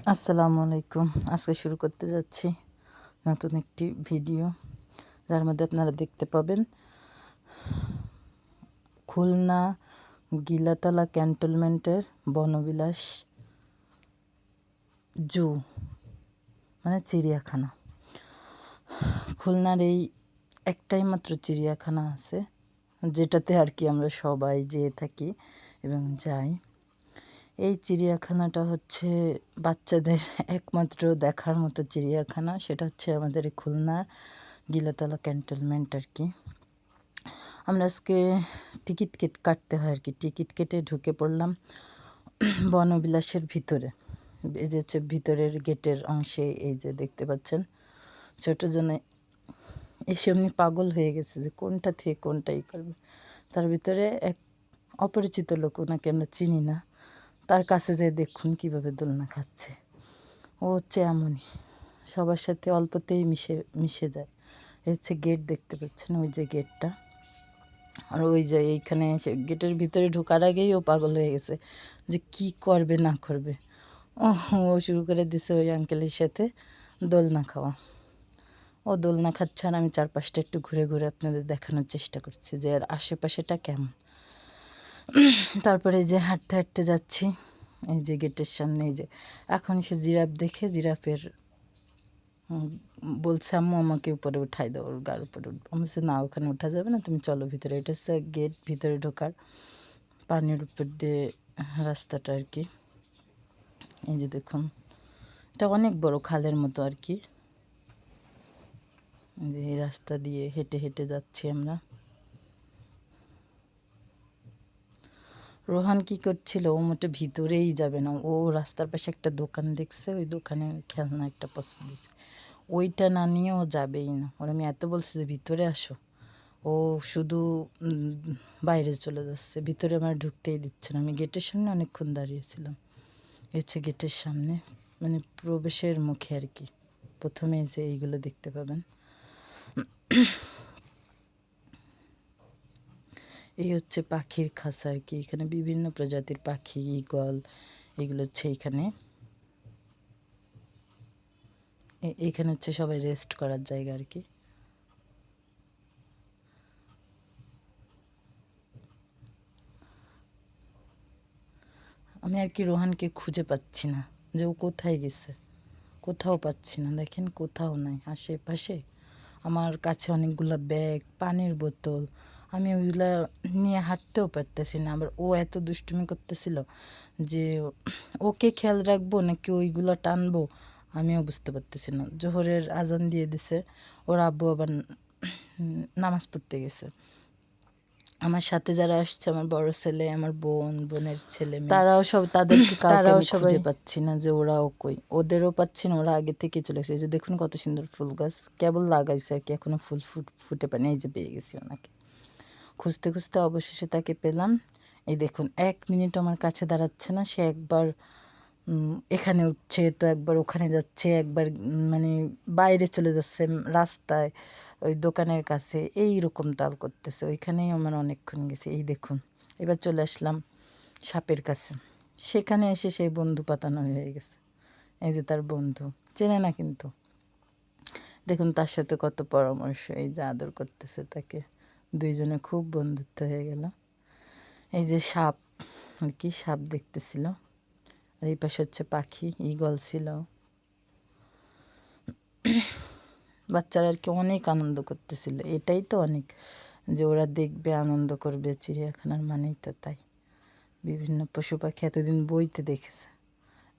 আসসালামু আলাইকুম। আজকে শুরু করতে যাচ্ছি নতুন একটি ভিডিও, যার মধ্যে আপনারা দেখতে পাবেন খুলনা গিলাতলা ক্যান্টনমেন্টের বনবিলাস জু মানে চিড়িয়াখানা। খুলনার এই একটাই মাত্র চিড়িয়াখানা আছে, যেটাতে আর কি আমরা সবাই যেয়ে থাকি এবং যাই। এই চিড়িয়াখানাটা হচ্ছে বাচ্চাদের একমাত্র দেখার মতো চিড়িয়াখানা। সেটা হচ্ছে আমাদের এই খুলনার গিলাতলা ক্যান্টনমেন্ট আর কি। আমরা আজকে টিকিট কাটতে হয় আর কি, টিকিট কেটে ঢুকে পড়লাম বনবিলাসের ভিতরে। এই যে হচ্ছে ভিতরের গেটের অংশে, এই যে দেখতে পাচ্ছেন ছোটো জনে এসে এমনি পাগল হয়ে গেছে যে কোনটা থেকে কোনটাই করবে। তার ভিতরে এক অপরিচিত লোক, ওনাকে আমরা চিনি না, তার কাছে যেয়ে দেখুন কীভাবে দোলনা খাচ্ছে। ও হচ্ছে এমনই, সবার সাথে অল্পতেই মিশে যায়। এই হচ্ছে গেট, দেখতে পাচ্ছেন ওই যে গেটটা। আর ওই যে এইখানে এসে গেটের ভিতরে ঢোকার আগেই ও পাগল হয়ে গেছে যে কি করবে না করবে। ও ও শুরু করে দিছে ওই আঙ্কেলের সাথে দোলনা খাওয়া। ও দোলনা খাচ্ছে আর আমি চারপাশটা একটু ঘুরে ঘুরে আপনাদের দেখানোর চেষ্টা করছি যে আর আশেপাশেটা কেমন। তারপরে যে হাঁটতে হাঁটতে যাচ্ছি, এই যে গেটের সামনে, এই যে এখন সে জিরাফ দেখে জিরাফের বলছে আম্মু আমাকে উপরে উঠাই দাও, ওর গার উপরে উঠবো। আমি বলছি না, ওখানে ওঠা যাবে না, তুমি চলো ভিতরে। এটা হচ্ছে গেট, ভিতরে ঢোকার পানির উপর দিয়ে রাস্তাটা আর কি। এই যে দেখুন, এটা অনেক বড় খালের মতো আর কি। যে এই রাস্তা দিয়ে হেঁটে হেঁটে যাচ্ছি আমরা। রোহান কি করছিল, ও মোটে ভিতরেই যাবে না। ও রাস্তার পাশে একটা দোকান দেখছে, ওই দোকানে খেলনা একটা পছন্দ হয়েছে, ওইটা না নিয়ে ও যাবেই না। ওর আমি এত বলছি যে ভিতরে আসো, ও শুধু বাইরে চলে যাচ্ছে, ভিতরে আমার ঢুকতেই দিচ্ছে না। আমি গেটের সামনে অনেকক্ষণ দাঁড়িয়েছিলাম। হচ্ছে গেটের সামনে, মানে প্রবেশের মুখে আর কি। প্রথমে যে এইগুলো দেখতে পাবেন, এই হচ্ছে পাখির খাঁচা আর কি। এখানে বিভিন্ন প্রজাতির পাখি, ঈগল, এগুলো হচ্ছে এখানে। এখানে হচ্ছে সবাই রেস্ট করার জায়গা আর কি। আমি আর কি রোহানকে খুঁজে পাচ্ছি না যে ও কোথায় গেছে, কোথাও পাচ্ছি না। দেখেন কোথাও নাই আশেপাশে। আমার কাছে অনেকগুলো ব্যাগ, পানির বোতল, আমি ওইগুলা নিয়ে হাঁটতেও পারতেছি না। আবার ও এত দুষ্টুমি করতেছিল যে ওকে খেয়াল রাখবো নাকি ওইগুলো টানবো, আমিও বুঝতে পারতেছি না। জোহরের আজান দিয়ে দিছে, ওর আব্বু আবার নামাজ পড়তে গেছে। আমার সাথে যারা আসছে, আমার বড় ছেলে, আমার বোনের ছেলে মেয়ে, তারাও সব, তাদেরকে কাউকে আমি খুঁজে পাচ্ছি না যে ওরাও কই। ওদেরও পাচ্ছি না, ওরা আগে থেকে চলে এসেছে। যে দেখুন কত সুন্দর ফুল গাছ, কেবল লাগাইছে আর কি, এখনো ফুল ফুটে পানি। এই যে পেয়ে গেছি ওনাকে, খুঁজতে খুঁজতে অবশেষে তাকে পেলাম। এই দেখুন 1 মিনিট আমার কাছে দাঁড়াচ্ছে না, সে একবার এখানে উঠছে তো একবার ওখানে যাচ্ছে, একবার মানে বাইরে চলে যাচ্ছে রাস্তায়, ওই দোকানের কাছে, এই রকম তাল করতেছে। ওইখানেই আমার অনেকক্ষণ গেছে। এই দেখুন এবার চলে আসলাম সাপের কাছে, সেখানে এসে সেই বন্ধু পাতানো হয়ে গেছে। এই যে তার বন্ধু, চেনে না কিন্তু, দেখুন তার সাথে কত পরামর্শ, এই যে আদর করতেছে তাকে, দুইজনে খুব বন্ধুত্ব হয়ে গেল। এই যে সাপ আর কি, সাপ দেখতেছিল। আর এই পাশে হচ্ছে পাখি, ঈগল ছিল। বাচ্চারা আর কি অনেক আনন্দ করতেছিল। এটাই তো অনেক, যে ওরা দেখবে, আনন্দ করবে। চিড়িয়াখানার মানেই তো তাই। বিভিন্ন পশু পাখি এতদিন বইতে দেখেছে,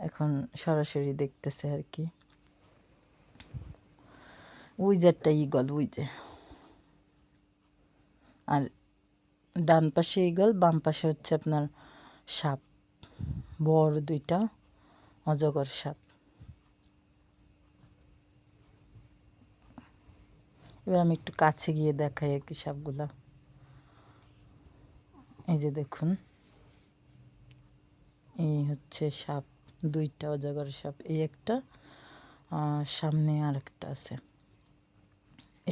এখন সরাসরি দেখতেছে আর কি। ওই যে একটা ঈগল, ওই যে, আর ডান পাশে ঈগল, বাম পাশে হচ্ছে আপনার সাপ, বড় দুইটা অজগর সাপ। এবার আমি একটু কাছে গিয়ে দেখাই আর কি সাপগুলা। এই যে দেখুন, এই হচ্ছে সাপ, দুইটা অজগর সাপ, এই একটা, সামনে আর একটা আছে,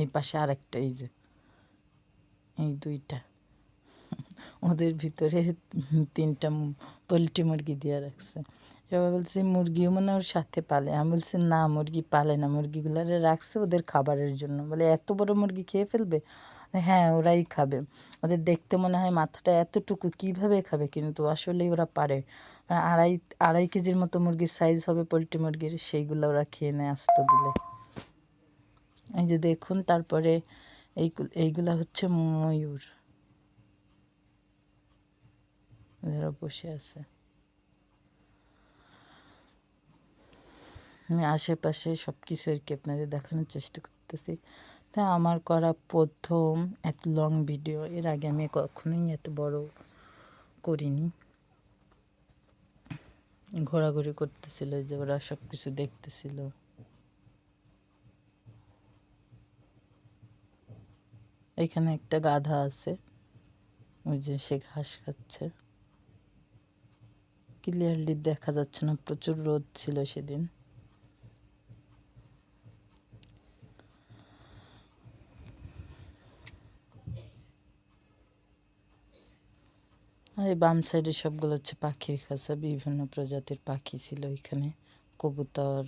এই পাশে আর একটা, এই যে এই দুইটা। ওদের ভিতরে 3টা পোলট্রি মুরগি দিয়ে রাখছে, সবাই বলছে মুরগিও মনে ওর সাথে পালে। আমি বলছি না, মুরগি পালে না, মুরগিগুলারে রাখছে ওদের খাবারের জন্য। বলে এত বড় মুরগি খেয়ে ফেলবে? হ্যাঁ, ওরাই খাবে। ওদের দেখতে মনে হয় মাথাটা এতটুকু, কিভাবে খাবে? কিন্তু আসলেই ওরা পারে। আড়াই আড়াই কেজির মতো মুরগির সাইজ হবে পোলট্রি মুরগির, সেইগুলো ওরা খেয়ে নেয় আস্ত দিলে। এই যে দেখুন, তারপরে এইগুলা হচ্ছে ময়ূর, যারা বসে আছে। আমি আশেপাশে সব কিছু আর কি আপনাদের দেখানোর চেষ্টা করতেছি। তা আমার করা প্রথম এত লং ভিডিও। এর আগে আমি কখনোই এত বড় করিনি। ঘোরাঘুরি করতেছিল, যে ওরা সব কিছু দেখতেছিল। এখানে একটা গাধা আছে, ওই যে সে ঘাস খাচ্ছে। ক্লিয়ারলি দেখা যাচ্ছে না, প্রচুর রোদ ছিল সেদিন। আর এই বাম সাইডে সবগুলো হচ্ছে পাখির খাঁচা। বিভিন্ন প্রজাতির পাখি ছিল এখানে, কবুতর,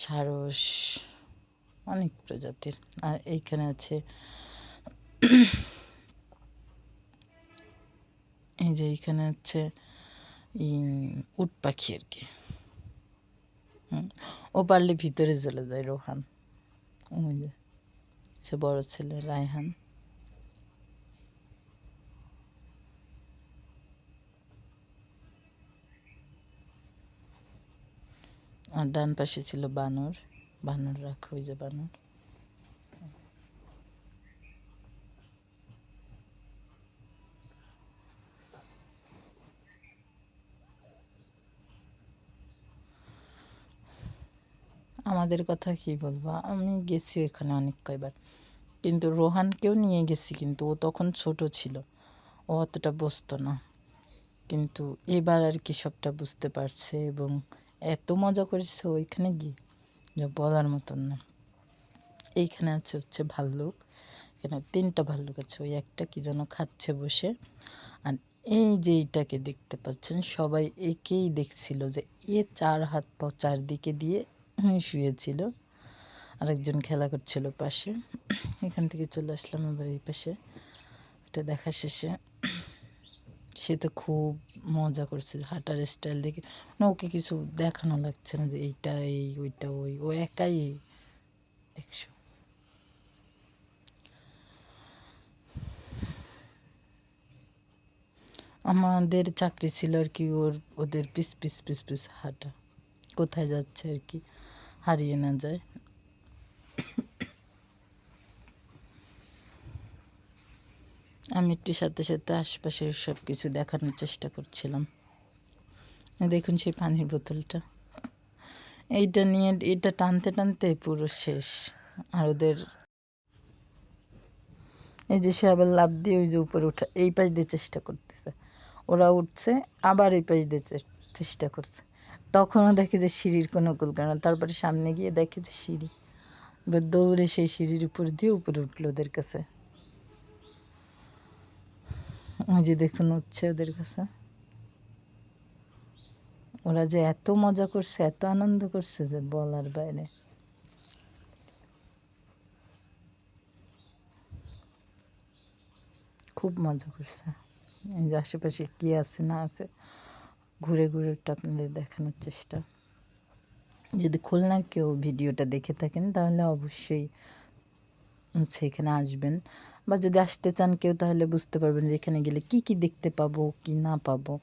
সারস, অনেক প্রজাতির। আর এইখানে আছে এই যে এইখানে হচ্ছে উট পাখি আর কি। ও পারলে ভিতরে চলে যায় রোহান। ওই যে সে বড় ছেলে রায়হান। আর ডান পাশে ছিল বানর। বানর রাখা, ওই যে বানর। আমাদের কথা কি বলবো, আমি গেছি ওইখানে অনেক কয়বার, কিন্তু রোহানকেও নিয়ে গেছি, কিন্তু ও তখন ছোট ছিল, ও অতটা বুঝতো না। কিন্তু এবার আর কি সবটা বুঝতে পারছে, এবং এত মজা করেছে ওইখানে গিয়ে যা বলার মতন না। এইখানে আছে হচ্ছে ভাল্লুক। এখানে 3টা ভাল্লুক আছে, ওই একটা কি যেন খাচ্ছে বসে। আর এই যে এইটাকে দেখতে পাচ্ছেন, সবাই একেই দেখছিল, যে 4 হাত পা চারদিকে দিয়ে শুয়েছিল। আরেকজন খেলা করছিল পাশে। এখান থেকে চলে আসলাম আবার এই পাশে। এটা দেখা শেষে সে তো খুব মজা করছে, হাঁটার স্টাইল দেখে না ওকে কিছু দেখানো লাগছে না, যে এইটা এই, ওইটা ওই, ও একাই 100। আমাদের চাকরি ছিল আর কি ওদের পিস পিস পিস পিস হাঁটা, কোথায় যাচ্ছে আর কি হারিয়ে না যায়। আমি একটু সাথে সাথে আশপাশের সব কিছু দেখানোর চেষ্টা করছিলাম। দেখুন সেই পানির বোতলটা, এইটা নিয়ে এটা টানতে টানতে পুরো শেষ। আর ওদের এই যে সে আবার লাফ দিয়ে ওই যে উপরে ওঠা, এই পাশ দিয়ে চেষ্টা করতেছে, ওরা উঠছে আবার এই পাশ দিয়ে চেষ্টা করছে। তখনও দেখে যে সিঁড়ির কোনো কুলকানা, তারপরে সামনে গিয়ে দেখে যে সিঁড়ি, এবার দৌড়ে সেই সিঁড়ির উপর দিয়ে উপরে উঠলো ওদের কাছে। ওই যে দেখুন উঠছে ওদের কাছে। ওরা যে এত মজা করছে, এত আনন্দ করছে যে বলার বাইরে। খুব মজা করছে। এই যে আশেপাশে কী আছে না আছে ঘুরে ঘুরে ওটা আপনাদের দেখানোর চেষ্টা। যদি খুলনার কেউ ভিডিওটা দেখে থাকেন তাহলে অবশ্যই হচ্ছে এখানে আসবেন, বা যদি আসতে চান কেউ তাহলে বুঝতে পারবেন যে এখানে গেলে কি কি দেখতে পাবো কি না পাবো,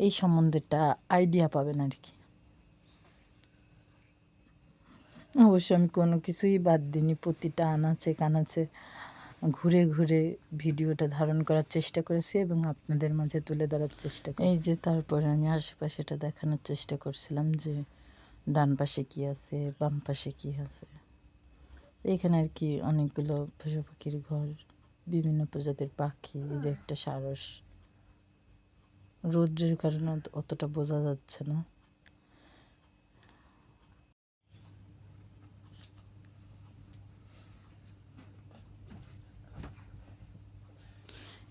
এই সম্বন্ধে একটা আইডিয়া পাবেন আর কি। অবশ্য আমি কোনো কিছুই বাদ দিইনি, প্রতিটা আনাচে কানাচে ঘুরে ঘুরে ভিডিওটা ধারণ করার চেষ্টা করেছি এবং আপনাদের মাঝে তুলে ধরার চেষ্টা করি। এই যে তারপরে আমি আশেপাশেটা দেখানোর চেষ্টা করছিলাম, যে ডান পাশে কী আছে, বাম পাশে কী আছে। এইখানে আর কি অনেকগুলো পশু পাখির ঘর, বিভিন্ন প্রজাতির পাখি। এই যে একটা সারস, রৌদ্রের কারণে অতটা বোঝা যাচ্ছে না।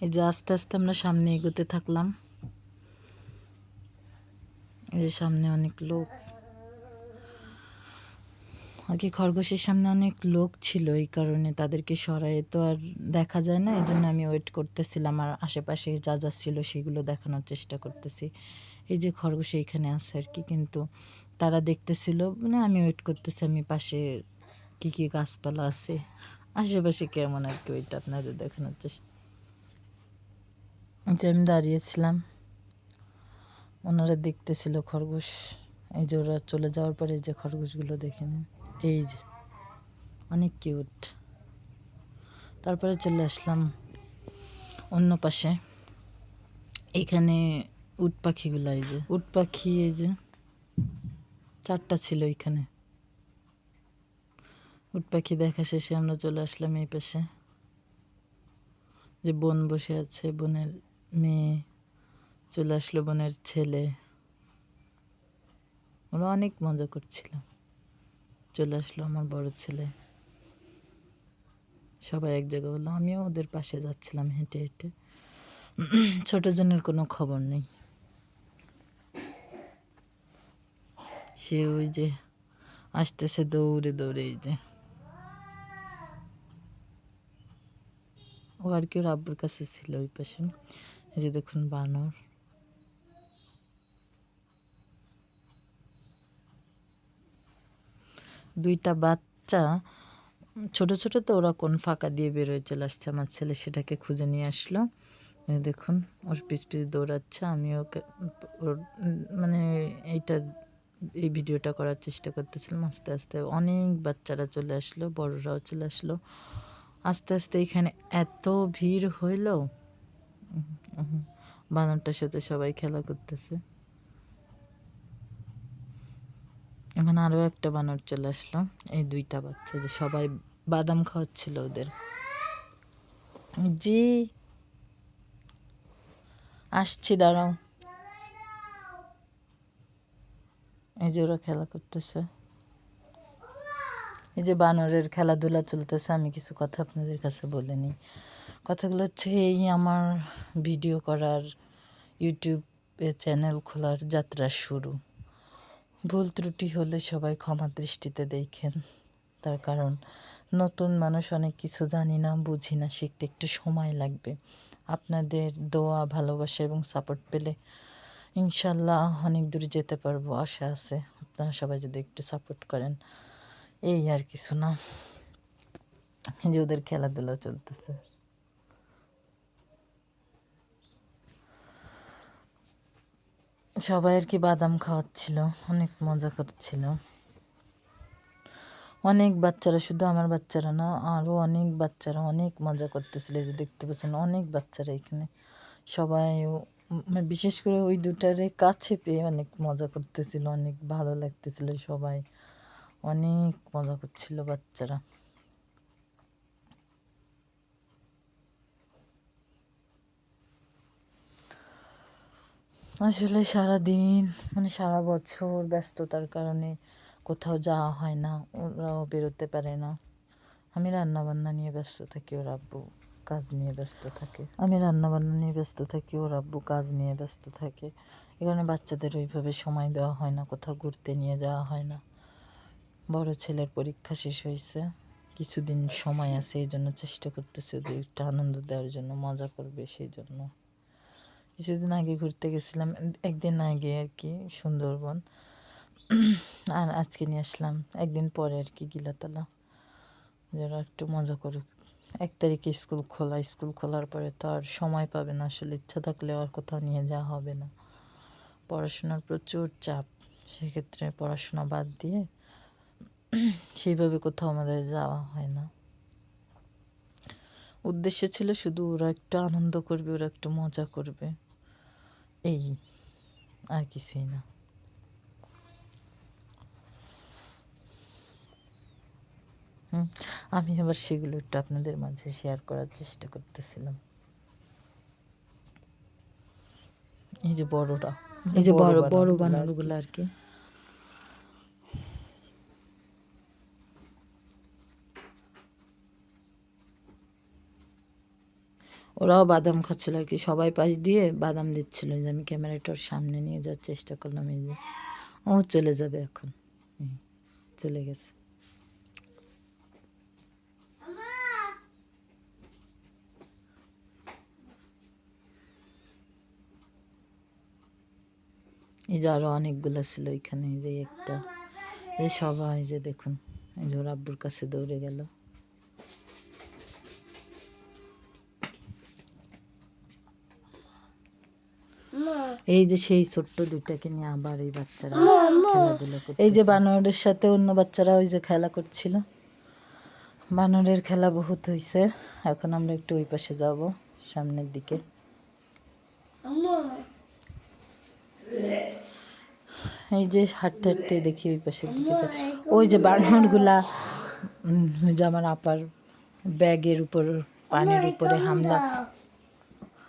এই যে আস্তে আস্তে আমরা সামনে এগোতে থাকলাম। এই যে সামনে অনেক লোক, আর কি খরগোশের সামনে অনেক লোক ছিল, এই কারণে তাদেরকে সরাই তো আর দেখা যায় না, এই জন্য আমি ওয়েট করতেছিলাম আর আশেপাশে যা যা ছিল সেগুলো দেখানোর চেষ্টা করতেছি। এই যে খরগোশ এইখানে আছে আর কি, কিন্তু তারা দেখতেছিল, মানে আমি ওয়েট করতেছি, আমি পাশে কী কী গাছপালা আছে আশেপাশে কেমন আর কি, ওইটা আপনাদের দেখানোর চেষ্টা। যে আমি দাঁড়িয়েছিলাম, ওনারা দেখতেছিল খরগোশ। এই যে ওরা চলে যাওয়ার পরে এই যে খরগোশগুলো দেখে নিন, এই যে অনেক কিউট। তারপরে চলে আসলাম অন্য পাশে, এখানে উট পাখিগুলো, এই যে উট পাখি, এই যে 4টা ছিল এখানে। উট পাখি দেখা শেষে আমরা চলে আসলাম এই পাশে, যে বোন বসে আছে, বোনের মেয়ে চলে আসলো, বোনের ছেলে, ওরা অনেক মজা করছিল। চলে আসলো আমার বড় ছেলে, সবাই এক জায়গায় হলো, আমিও ওদের পাশে যাচ্ছিলাম হেঁটে হেঁটে। ছোট জনের কোনো খবর নেই, সে ওই যে আসতেছে দৌড়ে দৌড়ে, এই যে ও আর কি ওর আব্বুর কাছে ছিল ওই পাশে। এই যে দেখুন বানর, দুইটা বাচ্চা ছোট ছোট, তো ওরা কোন ফাঁকা দিয়ে বেরোয় চলে আসছে, আমার ছেলে সেটাকে খুঁজে নিয়ে আসলো। এই দেখুন ওর পিছ পিছ দৌড়াচ্ছে, আমি ওকে ওর মানে এইটা এই ভিডিওটা করার চেষ্টা করতেছিলাম। আস্তে আস্তে অনেক বাচ্চারা চলে আসলো, বড়রাও চলে আসলো। আস্তে আস্তে এখানে এত ভিড় হইল, বানরটার সাথে সবাই খেলা করতেছে। এখন আরও একটা বানর চলে আসলো, এই 2টা বাচ্চা, যে সবাই বাদাম খাওয়াচ্ছিল ওদের। জি আসছি, দাঁড়াও। এই যে ওরা খেলা করতেছে, এই যে বানরের খেলাধুলা চলতেছে। আমি কিছু কথা আপনাদের কাছে বলে নিই। কথাগুলো হচ্ছে, এই আমার ভিডিও করার, ইউটিউবে চ্যানেল খোলার যাত্রা শুরু। ভুল ত্রুটি হলে সবাই ক্ষমা দৃষ্টিতে দেখেন, তার কারণ নতুন মানুষ, অনেক কিছু জানি না, বুঝি না, শিখতে একটু সময় লাগবে। আপনাদের দোয়া, ভালোবাসা এবং সাপোর্ট পেলে ইনশাল্লাহ অনেক দূর যেতে পারবো, আশা আছে। আপনারা সবাই যদি একটু সাপোর্ট করেন, এই আর কিছু না। যে ওদের খেলাধুলা চলতেছে, সবাই আর কি বাদাম খাওয়াচ্ছিল, অনেক মজা করছিল। অনেক বাচ্চারা, শুধু আমার বাচ্চারা না, আরও অনেক বাচ্চারা অনেক মজা করতেছিল। এই যে দেখতে পাচ্ছেন অনেক বাচ্চারা এখানে, সবাই বিশেষ করে ওই দুটারে কাছে পেয়ে অনেক মজা করতেছিল, অনেক ভালো লাগতেছিল, সবাই অনেক মজা করছিল বাচ্চারা। আসলে সারাদিন, মানে সারা বছর ব্যস্ততার কারণে কোথাও যাওয়া হয় না, ওরাও বেরোতে পারে না। আমি রান্নাবান্না নিয়ে ব্যস্ত থাকি, ওর আব্বু কাজ নিয়ে ব্যস্ত থাকে। আমি রান্নাবান্না নিয়ে ব্যস্ত থাকি, ওর আব্বু কাজ নিয়ে ব্যস্ত থাকে। এখানে বাচ্চাদের ওইভাবে সময় দেওয়া হয় না, কোথাও ঘুরতে নিয়ে যাওয়া হয় না। বড় ছেলের পরীক্ষা শেষ হয়েছে, কিছুদিন সময় আছে, এই জন্য চেষ্টা করতেছে ওদের একটু আনন্দ দেওয়ার জন্য, মজা করবে সেই জন্য। কিছুদিন আগে ঘুরতে গেছিলাম, একদিন আগে আর কি, সুন্দরবন। আর আজকে নিয়ে আসলাম একদিন পরে আর কি, গিলাতলা, যারা একটু মজা করুক। 1 তারিখে স্কুল খোলা, স্কুল খোলার পরে তো আর সময় পাবে না, আসলে ইচ্ছা থাকলেও আর কোথাও নিয়ে যাওয়া হবে না। পড়াশোনার প্রচুর চাপ, সেক্ষেত্রে পড়াশোনা বাদ দিয়ে সেইভাবে কোথাও আমাদের যাওয়া হয় না। উদ্দেশ্য ছিল শুধু ওরা একটু আনন্দ করবে, ওরা একটু মজা করবে, এই আর কিছুই না। আমি আবার সেগুলো একটু আপনাদের মাঝে শেয়ার করার চেষ্টা করতেছিলাম। এই যে বড়রা, এই যে বড় বড় বানরগুলো আর কি, ওরাও বাদাম খাচ্ছিল আর কি, সবাই পাশ দিয়ে বাদাম দিচ্ছিল, যে আমি ক্যামেরাটার সামনে নিয়ে যাওয়ার চেষ্টা করলাম। এই যে ও চলে যাবে এখন, চলে গেছে। এই যে আরো অনেকগুলো ছিল এখানে, এই যে একটা, এই সবাই যে দেখুন, এই যে ওর আব্বুর কাছে দৌড়ে গেল। এই যে সেই ছোট্ট দুইটাকে নিয়ে আবার এই বাচ্চারা খেলাধুলা করছে। এই যে বানরের সাথে অন্য বাচ্চারা ওই যে খেলা করছিল। বানরের খেলা বহুত হয়েছে। এখন আমরা একটু ওই পাশে যাব, সামনের দিকে। এই যে হাঁটতে হাঁটতে দেখি ওই পাশের দিকে যায়। ওই যে বানরগুলা যে আমার আপার ব্যাগের উপর, পানির উপরে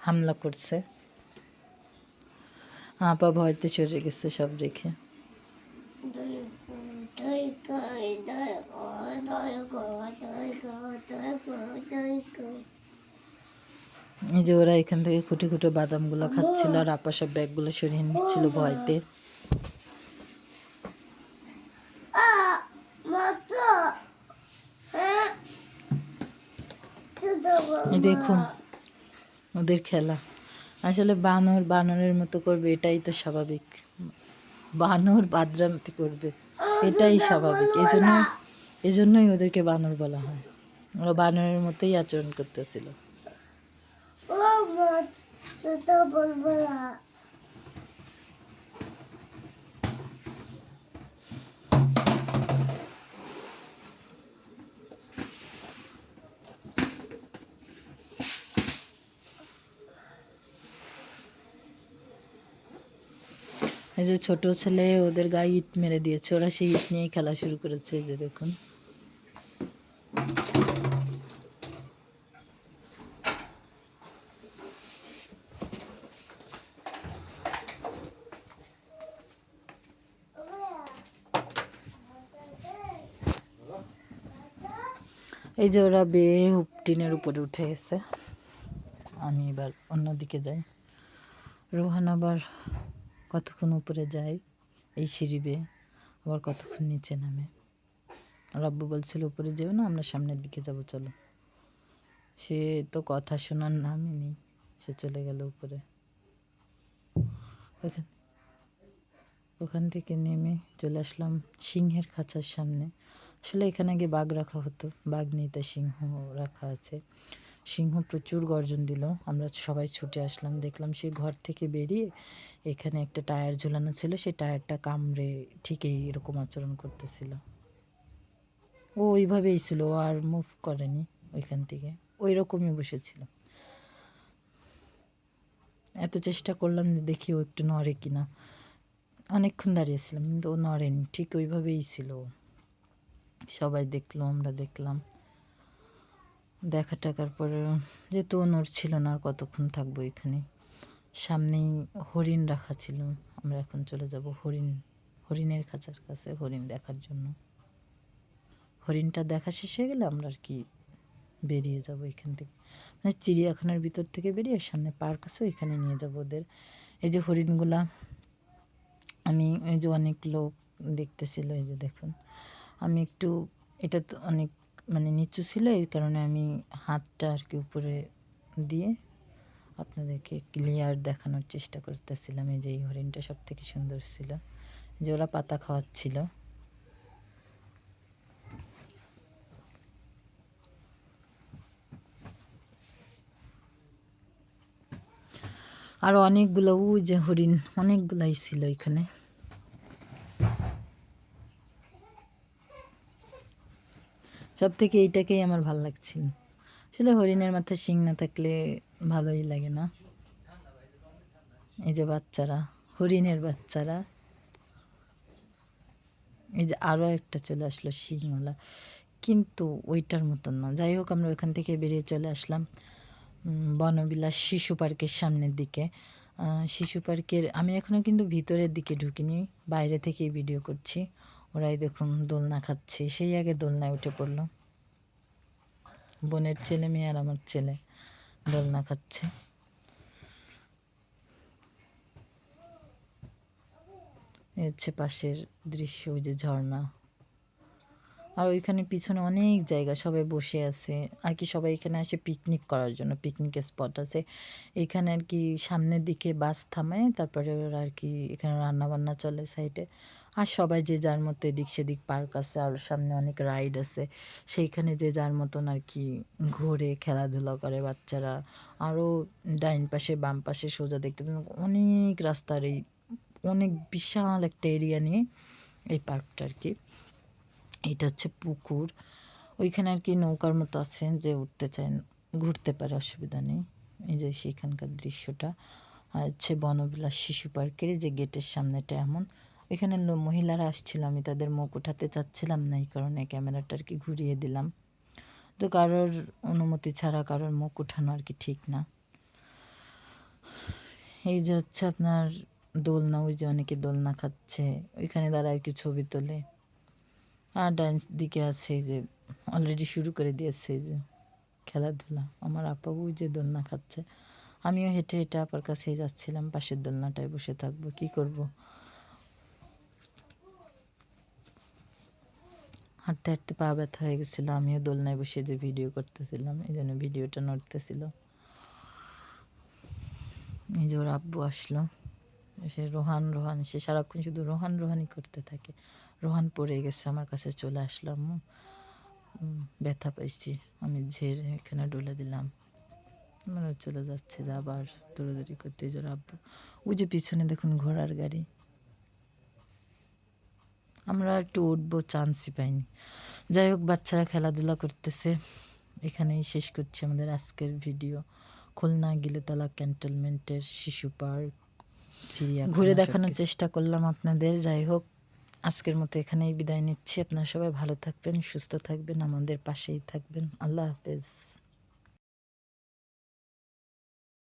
হামলা করছে। আপা ভয়তে সরে গেছে সব রেখে। এই যে ওরা এখান থেকে খুঁটে খুঁটে বাদামগুলো খাচ্ছিল, আর আপা সব ব্যাগগুলো সরিয়ে নিচ্ছিল ভয়তে। দেখুন ওদের খেলা। আসলে বানরের মতো করবে, এটাই তো স্বাভাবিক। বানর বাদরামতি করবে, এটাই স্বাভাবিক। এজন্যই ওদেরকে বানর বলা হয়। ওরা বানরের মতোই আচরণ করতেছিল। এই যে ছোট ছেলে ওদের গায়ে ইট মেরে দিয়েছে, ওরা সেই ইট নিয়েই খেলা শুরু করেছে। এই যে দেখুন, এই যে ওরা বেয়ে টিনের উপরে উঠে গেছে। আমি এবার অন্যদিকে যাই। রোহান আবার কতক্ষণ উপরে যায় এই সিঁড়ি বেয়ে, আবার কতক্ষণ নিচে নামে। রাব্বু বলছিল উপরে যেও না, আমরা সামনের দিকে যাব, চলো। সে তো কথা শোনার নামই নেই, সে চলে গেল উপরে। ওখান থেকে নেমে চলে আসলাম সিংহের খাঁচার সামনে। আসলে এখানে আগে বাঘ রাখা হতো, বাঘ নেই, তাই সিংহ রাখা আছে। সিংহ প্রচুর গর্জন দিল, আমরা সবাই ছুটে আসলাম। দেখলাম সে ঘর থেকে বেরিয়ে এখানে একটা টায়ার ঝুলানো ছিল, সেই টায়ারটা কামড়ে ঠিক এরকম আচরণ করতেছিল। ও ওইভাবেই ছিল, ও আর মুভ করেনি ওইখান থেকে, ওই রকমই বসেছিল। এত চেষ্টা করলাম যে দেখি ও একটু নড়ে কিনা, অনেকক্ষণ দাঁড়িয়েছিলাম কিন্তু ও নড়েনি, ঠিক ওইভাবেই ছিল। সবাই দেখলো, আমরা দেখলাম। দেখা টাকার পরে যেহেতু ও নড়ছিল না, আর কতক্ষণ থাকবো এখানে। সামনেই হরিণ রাখা ছিল, আমরা এখন চলে যাব হরিণের খাঁচার কাছে, হরিণ দেখার জন্য। হরিণটা দেখা শেষ হয়ে গেলে আমরা আর কি বেরিয়ে যাব এখান থেকে, মানে চিড়িয়াখানার ভিতর থেকে বেরিয়ে সামনে পার্ক আছে, ওইখানে নিয়ে যাব ওদের। এই যে হরিণগুলা, আমি এই যে অনেক লোক দেখতেছিল, এই যে দেখুন, আমি একটু, এটা তো অনেক মানে নিচু ছিল, এই কারণে আমি হাতটা আর কি উপরে দিয়ে আপনাদেরকে ক্লিয়ার দেখানোর চেষ্টা করতেছিলাম। এই যে এই হরিণটা সব থেকে সুন্দর ছিল, যে ওরা পাতা খাওয়াচ্ছিল। আরও অনেকগুলো, ওই যে হরিণ অনেকগুলাই ছিল এখানে। সব থেকে এইটাকেই আমার ভালো লাগছিল। আসলে হরিণের মাথায় শিং না থাকলে ভালোই লাগে না। এই যে বাচ্চারা, হরিণের বাচ্চারা। এই যে আরও একটা চলে আসলো শিংওয়ালা, কিন্তু ওইটার মতন না। যাই হোক, আমরা ওইখান থেকে বেরিয়ে চলে আসলাম বনবিলাস শিশু পার্কের সামনের দিকে। শিশু পার্কের আমি এখনও কিন্তু ভিতরের দিকে ঢুকিনি, বাইরে থেকেই ভিডিও করছি। ওরাই দেখুন দোলনা খাচ্ছে, সেই আগে দোলনায় উঠে পড়লো বোনের ছেলে মেয়ে আর আমার ছেলে। দোলনা খাচ্ছে। এই হচ্ছে পাশের দৃশ্য, ওই যে ঝর্ণা। আর ওইখানে পিছনে অনেক জায়গা, সবাই বসে আছে আর কি, সবাই এখানে আসে পিকনিক করার জন্য। পিকনিকের স্পট আছে এখানে আর কি, সামনের দিকে বাস থামায়, তারপরে ওরা আর কি এখানে রান্না বান্না চলে সাইডে। আর সবাই যে যার মতো এদিক সেদিক, পার্ক আছে আর সামনে অনেক রাইড আছে, সেইখানে যে যার মতন আর কি ঘোরে, খেলাধুলা করে বাচ্চারা। আরও ডাইন পাশে বাম পাশে সোজা দেখতে পাবেন অনেক রাস্তার, এই অনেক বিশাল একটা এরিয়া নিয়ে এই পার্কটা আর কি। এটা হচ্ছে পুকুর, ওইখানে আর কি নৌকার মতো আছে, যে উঠতে চায় ঘুরতে পারে, অসুবিধা নেই। এই যে সেখানকার দৃশ্যটা। আর হচ্ছে বনবিলাস শিশু পার্কের যে গেটের সামনেটা এমন। ওইখানে মহিলারা আসছিল, আমি তাদের মুখ উঠাতে চাচ্ছিলাম না, এই কারণে ক্যামেরাটা আর কি ঘুরিয়ে দিলাম। তো কারোর অনুমতি ছাড়া কারোর মুখ উঠানো আর কি ঠিক না। এই যে হচ্ছে আপনার দোলনা, ওই যে অনেকে দোলনা খাচ্ছে, ওইখানে দাঁড়ায় আর কি ছবি তোলে। আর ডান্স দিকে আছে এই যে অলরেডি শুরু করে দিয়েছে এই যে খেলাধুলা। আমার আপা ওই যে দোলনা খাচ্ছে, আমিও হেঁটে হেঁটে আপার কাছেই যাচ্ছিলাম, পাশের দোলনাটায় বসে থাকবো, কি করব। হাঁটতে হাঁটতে পা ব্যথা হয়ে গেছিলো, আমিও দোলনায় বসে যে ভিডিও করতেছিলাম, এই জন্য ভিডিওটা নড়তেছিল। এই যে ওর আব্বু আসলো, সে রোহান রোহান, সে সারাক্ষণ শুধু রোহান রোহানই করতে থাকে। রোহান পড়ে গেছে, আমার কাছে চলে আসলাম, ব্যথা পাইছি, আমি ঝেড়ে এখানে ডলে দিলাম। আমরা চলে যাচ্ছে, যে আবার দৌড়াদৌড়ি করতে জোর আব্বু। ওই যে পিছনে দেখুন ঘোড়ার গাড়ি। আমরা একটু উঠবো, চান্সই পাইনি। যাই হোক, বাচ্চারা খেলাধুলা করতেছে। এখানেই শেষ করছি আমাদের আজকের ভিডিও। খুলনা গিলেতলা ক্যান্টনমেন্টের শিশু পার্ক, চিড়িয়াখানা ঘুরে দেখানোর চেষ্টা করলাম আপনাদের। যাই হোক, আজকের মতো এখানেই বিদায় নিচ্ছি। আপনারা সবাই ভালো থাকবেন, সুস্থ থাকবেন, আমাদের পাশেই থাকবেন। আল্লাহ হাফেজ।